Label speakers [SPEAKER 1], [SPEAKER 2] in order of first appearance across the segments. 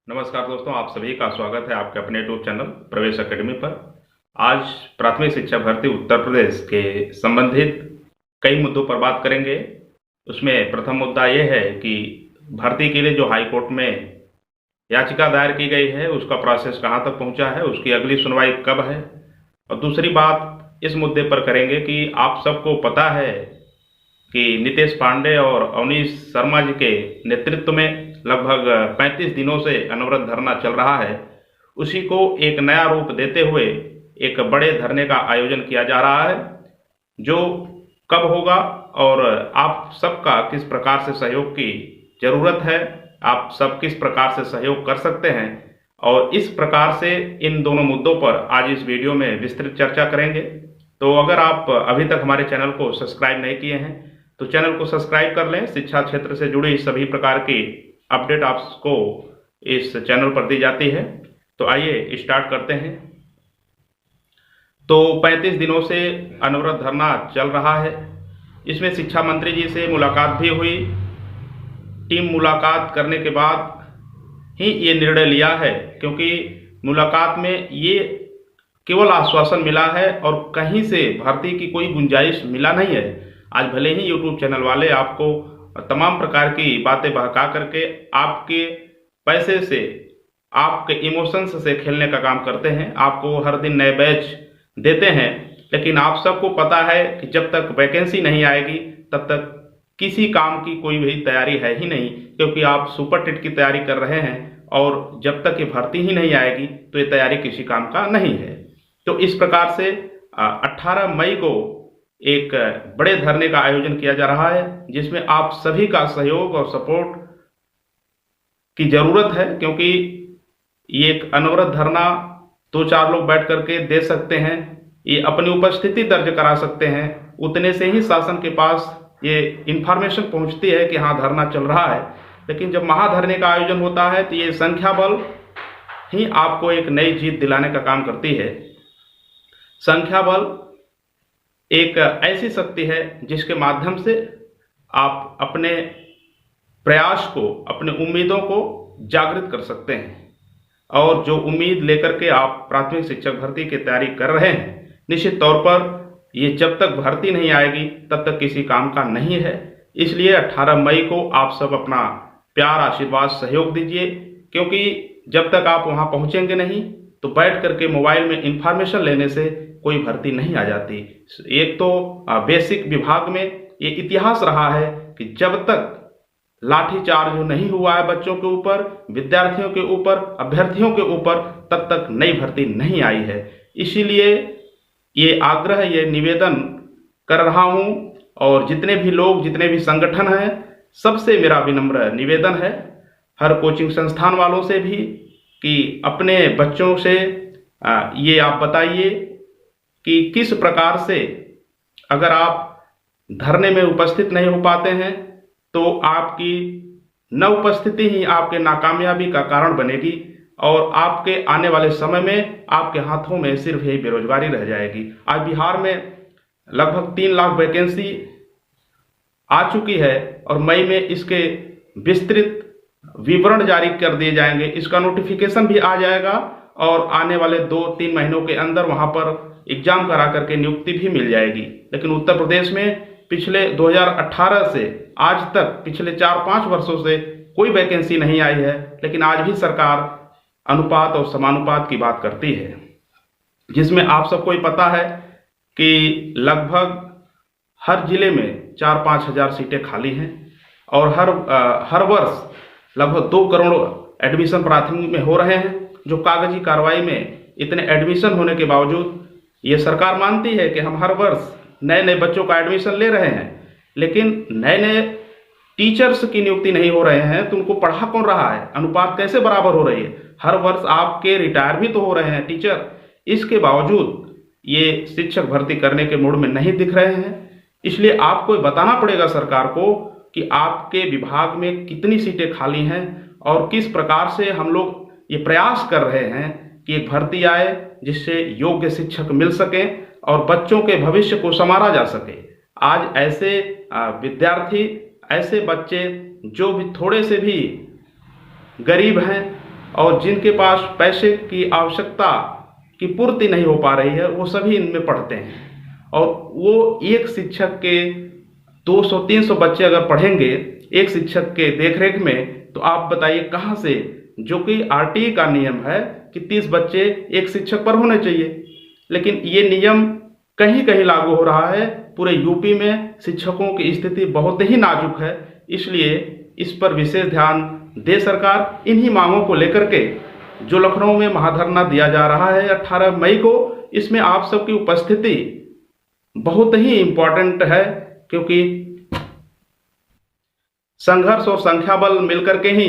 [SPEAKER 1] नमस्कार दोस्तों, आप सभी का स्वागत है आपके अपने यूट्यूब चैनल प्रवेश एकेडमी पर। आज प्राथमिक शिक्षा भर्ती उत्तर प्रदेश के संबंधित कई मुद्दों पर बात करेंगे। उसमें प्रथम मुद्दा ये है कि भर्ती के लिए जो हाई कोर्ट में याचिका दायर की गई है उसका प्रोसेस कहाँ तक पहुँचा है, उसकी अगली सुनवाई कब है। और दूसरी बात इस मुद्दे पर करेंगे कि आप सबको पता है कि नीतीश पांडे और अवनीश शर्मा जी के नेतृत्व में लगभग 35 दिनों से अनवरत धरना चल रहा है। उसी को एक नया रूप देते हुए एक बड़े धरने का आयोजन किया जा रहा है, जो कब होगा और आप सबका किस प्रकार से सहयोग की जरूरत है, आप सब किस प्रकार से सहयोग कर सकते हैं, और इस प्रकार से इन दोनों मुद्दों पर आज इस वीडियो में विस्तृत चर्चा करेंगे। तो अगर आप अभी तक हमारे चैनल को सब्सक्राइब नहीं किए हैं तो चैनल को सब्सक्राइब कर लें। शिक्षा क्षेत्र से जुड़ी सभी प्रकार की अपडेट आपको इस चैनल पर दी जाती है। तो आइए स्टार्ट करते हैं। तो 35 दिनों से अनवरत धरना चल रहा है। इसमें शिक्षा मंत्री जी से मुलाकात भी हुई। टीम मुलाकात करने के बाद ही ये निर्णय लिया है, क्योंकि मुलाकात में ये केवल आश्वासन मिला है और कहीं से भर्ती की कोई गुंजाइश मिला नहीं है। आज भले ही यूट्यूब चैनल वाले आपको तमाम प्रकार की बातें बहका करके आपके पैसे से, आपके इमोशंस से खेलने का काम करते हैं, आपको हर दिन नए बैच देते हैं, लेकिन आप सबको पता है कि जब तक वैकेंसी नहीं आएगी तब तक किसी काम की कोई भी तैयारी है ही नहीं, क्योंकि आप सुपर टेट की तैयारी कर रहे हैं और जब तक ये भर्ती ही नहीं आएगी तो ये तैयारी किसी काम का नहीं है। तो इस प्रकार से 18 मई को एक बड़े धरने का आयोजन किया जा रहा है, जिसमें आप सभी का सहयोग और सपोर्ट की जरूरत है, क्योंकि ये एक अनवरत धरना 2-4 लोग बैठ करके दे सकते हैं, ये अपनी उपस्थिति दर्ज करा सकते हैं, उतने से ही शासन के पास ये इंफॉर्मेशन पहुंचती है कि हाँ धरना चल रहा है। लेकिन जब महाधरने का आयोजन होता है तो ये संख्या बल ही आपको एक नई जीत दिलाने का काम करती है। संख्या बल एक ऐसी शक्ति है जिसके माध्यम से आप अपने प्रयास को, अपने उम्मीदों को जागृत कर सकते हैं, और जो उम्मीद लेकर के आप प्राथमिक शिक्षक भर्ती की तैयारी कर रहे हैं, निश्चित तौर पर ये जब तक भर्ती नहीं आएगी तब तक किसी काम का नहीं है। इसलिए 18 मई को आप सब अपना प्यार, आशीर्वाद, सहयोग दीजिए, क्योंकि जब तक आप वहां पहुंचेंगे नहीं तो बैठ करके मोबाइल में इंफॉर्मेशन लेने से कोई भर्ती नहीं आ जाती। एक तो बेसिक विभाग में ये इतिहास रहा है कि जब तक लाठीचार्ज नहीं हुआ है बच्चों के ऊपर, विद्यार्थियों के ऊपर, अभ्यर्थियों के ऊपर, तब तक नई भर्ती नहीं आई है। इसीलिए ये आग्रह, ये निवेदन कर रहा हूं, और जितने भी लोग, जितने भी संगठन हैं, सबसे मेरा विनम्र निवेदन है, हर कोचिंग संस्थान वालों से भी, कि अपने बच्चों से ये आप बताइए कि किस प्रकार से अगर आप धरने में उपस्थित नहीं हो पाते हैं तो आपकी न उपस्थिति ही आपके नाकामयाबी का कारण बनेगी, और आपके आने वाले समय में आपके हाथों में सिर्फ यही बेरोजगारी रह जाएगी। आज बिहार में लगभग 3 लाख वैकेंसी आ चुकी है और मई में इसके विस्तृत विवरण जारी कर दिए जाएंगे, इसका नोटिफिकेशन भी आ जाएगा, और आने वाले 2-3 महीनों के अंदर वहां पर एग्जाम करा करके नियुक्ति भी मिल जाएगी। लेकिन उत्तर प्रदेश में पिछले 2018 से आज तक, पिछले 4-5 वर्षों से कोई वैकेंसी नहीं आई है, लेकिन आज भी सरकार अनुपात और समानुपात की बात करती है, जिसमें आप सबको ही पता है कि लगभग हर जिले में 4-5 हजार सीटें खाली हैं, और हर वर्ष लगभग 2 करोड़ एडमिशन प्राथमिक में हो रहे हैं, जो कागजी कार्रवाई में इतने एडमिशन होने के बावजूद ये सरकार मानती है कि हम हर वर्ष नए नए बच्चों का एडमिशन ले रहे हैं, लेकिन नए नए टीचर्स की नियुक्ति नहीं हो रहे हैं, तो उनको पढ़ा कौन रहा है? अनुपात कैसे बराबर हो रही है? हर वर्ष आपके रिटायर भी तो हो रहे हैं टीचर, इसके बावजूद ये शिक्षक भर्ती करने के मूड में नहीं दिख रहे हैं। इसलिए आपको बताना पड़ेगा सरकार को कि आपके विभाग में कितनी सीटें खाली हैं, और किस प्रकार से हम लोग ये प्रयास कर रहे हैं कि एक भर्ती आए जिससे योग्य शिक्षक मिल सके और बच्चों के भविष्य को संवारा जा सके। आज ऐसे विद्यार्थी, ऐसे बच्चे जो भी थोड़े से भी गरीब हैं, और जिनके पास पैसे की आवश्यकता की पूर्ति नहीं हो पा रही है वो सभी इनमें पढ़ते हैं। और वो एक शिक्षक के 200-300 बच्चे अगर पढ़ेंगे एक शिक्षक के देखरेख में, तो आप बताइए कहाँ से, जो कि आरटीई का नियम है कि 30 बच्चे एक शिक्षक पर होने चाहिए, लेकिन ये नियम कहीं कहीं लागू हो रहा है। पूरे यूपी में शिक्षकों की स्थिति बहुत ही नाजुक है, इसलिए इस पर विशेष ध्यान दे सरकार। इन्हीं मांगों को लेकर के जो लखनऊ में महाधरना दिया जा रहा है 18 मई को, इसमें आप सबकी उपस्थिति बहुत ही इम्पोर्टेंट है, क्योंकि संघर्ष और संख्या बल मिलकर के ही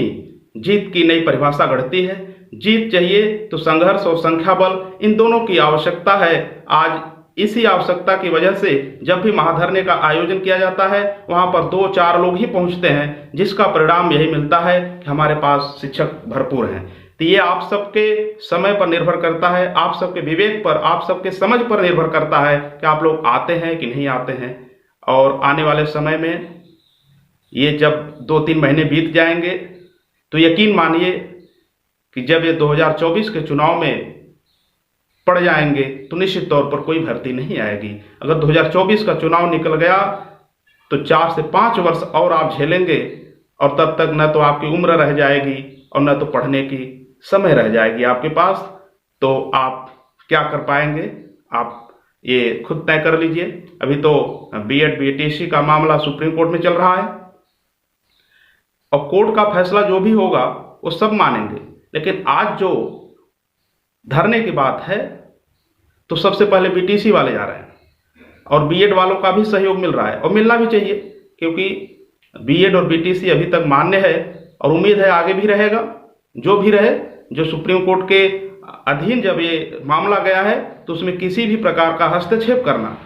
[SPEAKER 1] जीत की नई परिभाषा गढ़ती है। जीत चाहिए तो संघर्ष और संख्या बल, इन दोनों की आवश्यकता है। आज इसी आवश्यकता की वजह से जब भी महाधरने का आयोजन किया जाता है वहां पर 2-4 लोग ही पहुंचते हैं, जिसका परिणाम यही मिलता है कि हमारे पास शिक्षक भरपूर हैं। तो ये आप सबके समय पर निर्भर करता है, आप सबके विवेक पर, आप सबके समझ पर निर्भर करता है कि आप लोग आते हैं कि नहीं आते हैं। और आने वाले समय में ये जब 2-3 महीने बीत जाएंगे तो यकीन मानिए कि जब ये 2024 के चुनाव में पड़ जाएंगे तो निश्चित तौर पर कोई भर्ती नहीं आएगी। अगर 2024 का चुनाव निकल गया तो 4 से 5 वर्ष और आप झेलेंगे, और तब तक न तो आपकी उम्र रह जाएगी और न तो पढ़ने की समय रह जाएगी आपके पास। तो आप क्या कर पाएंगे, आप ये खुद तय कर लीजिए। अभी तो बीएड बीटीसी का मामला सुप्रीम कोर्ट में चल रहा है, और कोर्ट का फैसला जो भी होगा वो सब मानेंगे। लेकिन आज जो धरने की बात है तो सबसे पहले बीटीसी वाले जा रहे हैं, और बीएड वालों का भी सहयोग मिल रहा है, और मिलना भी चाहिए, क्योंकि बीएड और बीटीसी अभी तक मान्य है और उम्मीद है आगे भी रहेगा। जो भी रहे, जो सुप्रीम कोर्ट के अधीन जब ये मामला गया है तो उसमें किसी भी प्रकार का हस्तक्षेप करना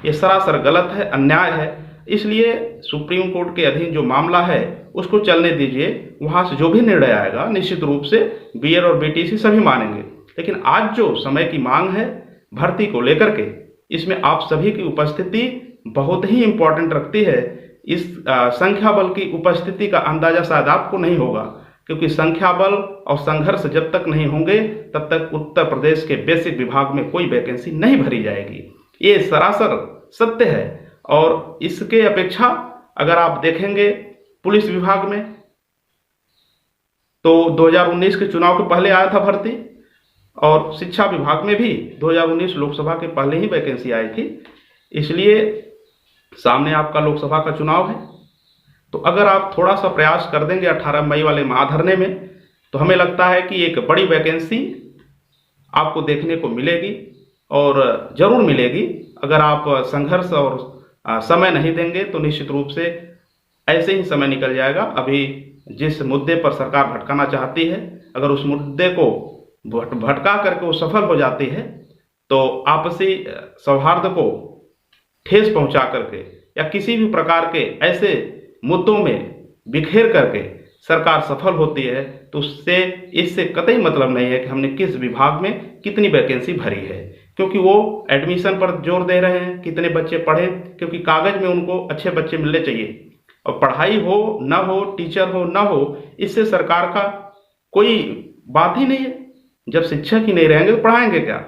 [SPEAKER 1] ये सरासर गलत है, अन्याय है। इसलिए सुप्रीम कोर्ट के अधीन जो मामला है उसको चलने दीजिए, वहां से जो भी निर्णय आएगा निश्चित रूप से बीएड और बीटीसी सभी मानेंगे। लेकिन आज जो समय की मांग है भर्ती को लेकर के, इसमें आप सभी की उपस्थिति बहुत ही इंपॉर्टेंट रखती है। इस संख्या बल की उपस्थिति का अंदाजा शायद आपको नहीं होगा, क्योंकि संख्या बल और संघर्ष जब तक नहीं होंगे तब तक उत्तर प्रदेश के बेसिक विभाग में कोई वैकेंसी नहीं भरी जाएगी। ये सरासर सत्य है। और इसके अपेक्षा अगर आप देखेंगे पुलिस विभाग में, तो 2019 के चुनाव के पहले आया था भर्ती, और शिक्षा विभाग में भी 2019 लोकसभा के पहले ही वैकेंसी आई थी। इसलिए सामने आपका लोकसभा का चुनाव है, तो अगर आप थोड़ा सा प्रयास कर देंगे 18 मई वाले महाधरने में, तो हमें लगता है कि एक बड़ी वैकेंसी आपको देखने को मिलेगी, और जरूर मिलेगी। अगर आप संघर्ष और समय नहीं देंगे तो निश्चित रूप से ऐसे ही समय निकल जाएगा। अभी जिस मुद्दे पर सरकार भटकाना चाहती है, अगर उस मुद्दे को भटका करके वो सफल हो जाती है तो आपसी सौहार्द को ठेस पहुंचा करके या किसी भी प्रकार के ऐसे मुद्दों में बिखेर करके सरकार सफल होती है, तो इससे कतई मतलब नहीं है कि हमने किस विभाग में कितनी वैकेंसी भरी है, क्योंकि वो एडमिशन पर जोर दे रहे हैं, कितने बच्चे पढ़े, क्योंकि कागज में उनको अच्छे बच्चे मिलने चाहिए। और पढ़ाई हो न हो, टीचर हो न हो, इससे सरकार का कोई बात ही नहीं है। जब शिक्षक ही नहीं रहेंगे तो पढ़ाएंगे क्या।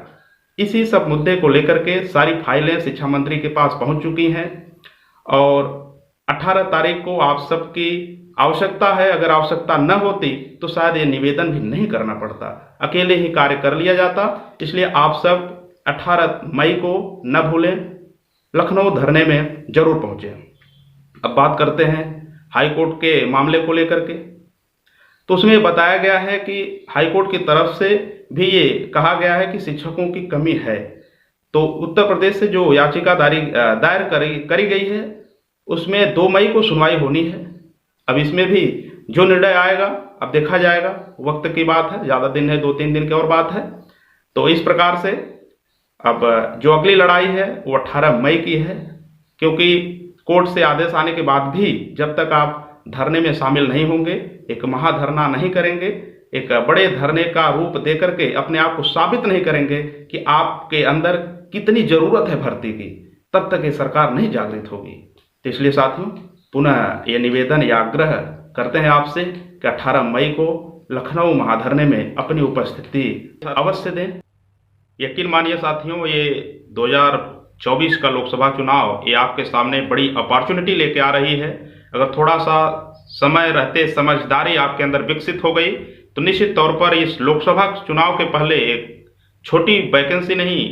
[SPEAKER 1] इसी सब मुद्दे को लेकर के सारी फाइलें शिक्षा मंत्री के पास पहुंच चुकी हैं, और 18 तारीख को आप सबकी आवश्यकता है। अगर आवश्यकता न होती तो शायद ये निवेदन भी नहीं करना पड़ता, अकेले ही कार्य कर लिया जाता। इसलिए आप सब 18 मई को न भूलें, लखनऊ धरने में जरूर पहुंचे। अब बात करते हैं हाईकोर्ट के मामले को लेकर के। तो उसमें बताया गया है कि हाईकोर्ट की तरफ से भी ये कहा गया है कि शिक्षकों की कमी है। तो उत्तर प्रदेश से जो याचिका दायर करी गई है उसमें 2 मई को सुनवाई होनी है। अब इसमें भी जो निर्णय आएगा अब देखा जाएगा, वक्त की बात है, ज़्यादा दिन है, 2-3 दिन की और बात है। तो इस प्रकार से अब जो अगली लड़ाई है वो 18 मई की है, क्योंकि कोर्ट से आदेश आने के बाद भी जब तक आप धरने में शामिल नहीं होंगे, एक महाधरना नहीं करेंगे, एक बड़े धरने का रूप देकर के अपने आप को साबित नहीं करेंगे कि आपके अंदर कितनी जरूरत है भर्ती की, तब तक ये सरकार नहीं जागृत होगी। तो इसलिए साथियों पुनः ये निवेदन या आग्रह करते हैं आपसे कि 18 मई को लखनऊ महाधरने में अपनी उपस्थिति अवश्य दें। यकीन मानिए साथियों, ये 2024 का लोकसभा चुनाव ये आपके सामने बड़ी अपॉर्चुनिटी लेके आ रही है। अगर थोड़ा सा समय रहते समझदारी आपके अंदर विकसित हो गई तो निश्चित तौर पर इस लोकसभा चुनाव के पहले एक छोटी वैकेंसी नहीं,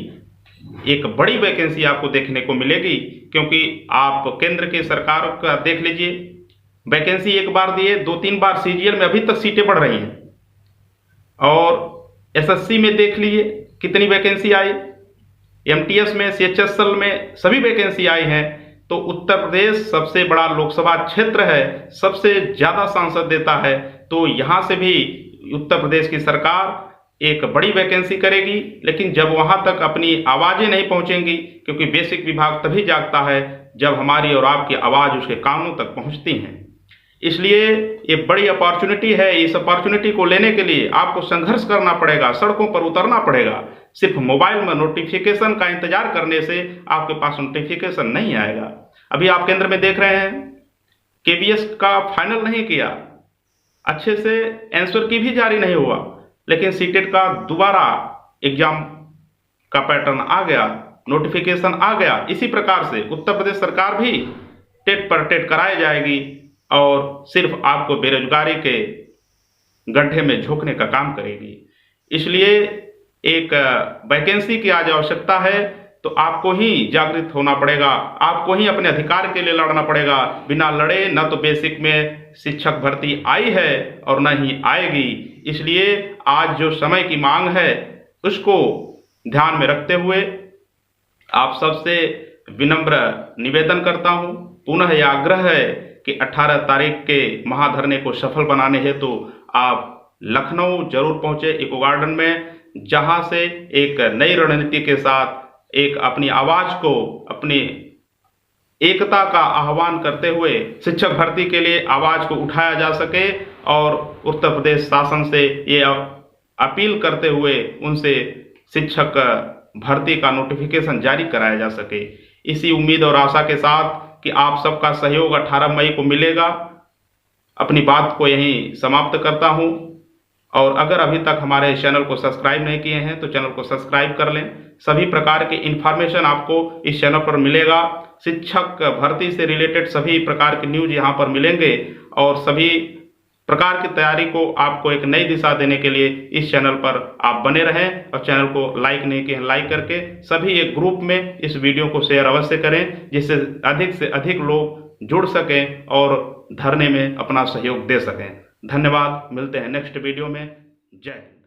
[SPEAKER 1] एक बड़ी वैकेंसी आपको देखने को मिलेगी। क्योंकि आप केंद्र की सरकार का देख लीजिए, वैकेंसी एक बार दिए 2-3 बार सीजीएल में अभी तक सीटें बढ़ रही हैं, और एसएससी में देख लीजिए कितनी वैकेंसी आई, एमटीएस में, सीएचएसएल में सभी वैकेंसी आई हैं। तो उत्तर प्रदेश सबसे बड़ा लोकसभा क्षेत्र है, सबसे ज्यादा सांसद देता है, तो यहां से भी उत्तर प्रदेश की सरकार एक बड़ी वैकेंसी करेगी। लेकिन जब वहां तक अपनी आवाजें नहीं पहुंचेंगी, क्योंकि बेसिक विभाग तभी जागता है जब हमारी और आपकी आवाज उसके कानों तक पहुंचती हैं। इसलिए ये बड़ी अपॉर्चुनिटी है। इस अपॉर्चुनिटी को लेने के लिए आपको संघर्ष करना पड़ेगा, सड़कों पर उतरना पड़ेगा। सिर्फ मोबाइल में नोटिफिकेशन का इंतजार करने से आपके पास नोटिफिकेशन नहीं आएगा। अभी आप केंद्र में देख रहे हैं, केबीएस का फाइनल नहीं किया, अच्छे से आंसर की भी जारी नहीं हुआ, लेकिन सीटेट का दोबारा एग्जाम का पैटर्न आ गया, नोटिफिकेशन आ गया। इसी प्रकार से उत्तर प्रदेश सरकार भी टेट पर टेट कराई जाएगी और सिर्फ आपको बेरोजगारी के गड्ढे में झोंकने का काम करेगी। इसलिए एक वैकेंसी की आज आवश्यकता है, तो आपको ही जागृत होना पड़ेगा, आपको ही अपने अधिकार के लिए लड़ना पड़ेगा। बिना लड़े न तो बेसिक में शिक्षक भर्ती आई है और न ही आएगी। इसलिए आज जो समय की मांग है उसको ध्यान में रखते हुए आप सबसे विनम्र निवेदन करता हूं, पुनः यह आग्रह है कि 18 तारीख के महाधरने को सफल बनाने हेतु तो आप लखनऊ जरूर पहुंचे इको गार्डन में, जहां से एक नई रणनीति के साथ एक अपनी आवाज को, अपनी एकता का आह्वान करते हुए शिक्षक भर्ती के लिए आवाज को उठाया जा सके और उत्तर प्रदेश शासन से ये अपील करते हुए उनसे शिक्षक भर्ती का नोटिफिकेशन जारी कराया जा सके। इसी उम्मीद और आशा के साथ कि आप सबका सहयोग 18 मई को मिलेगा, अपनी बात को यहीं समाप्त करता हूं। और अगर अभी तक हमारे चैनल को सब्सक्राइब नहीं किए हैं तो चैनल को सब्सक्राइब कर लें। सभी प्रकार के इंफॉर्मेशन आपको इस चैनल पर मिलेगा। शिक्षक भर्ती से रिलेटेड सभी प्रकार के न्यूज यहाँ पर मिलेंगे और सभी प्रकार की तैयारी को आपको एक नई दिशा देने के लिए इस चैनल पर आप बने रहें। और चैनल को लाइक नहीं किए, लाइक करके सभी एक ग्रुप में इस वीडियो को शेयर अवश्य करें, जिससे से अधिक लोग जुड़ सकें और धरने में अपना सहयोग दे सकें। धन्यवाद, मिलते हैं नेक्स्ट वीडियो में। जय हिंद।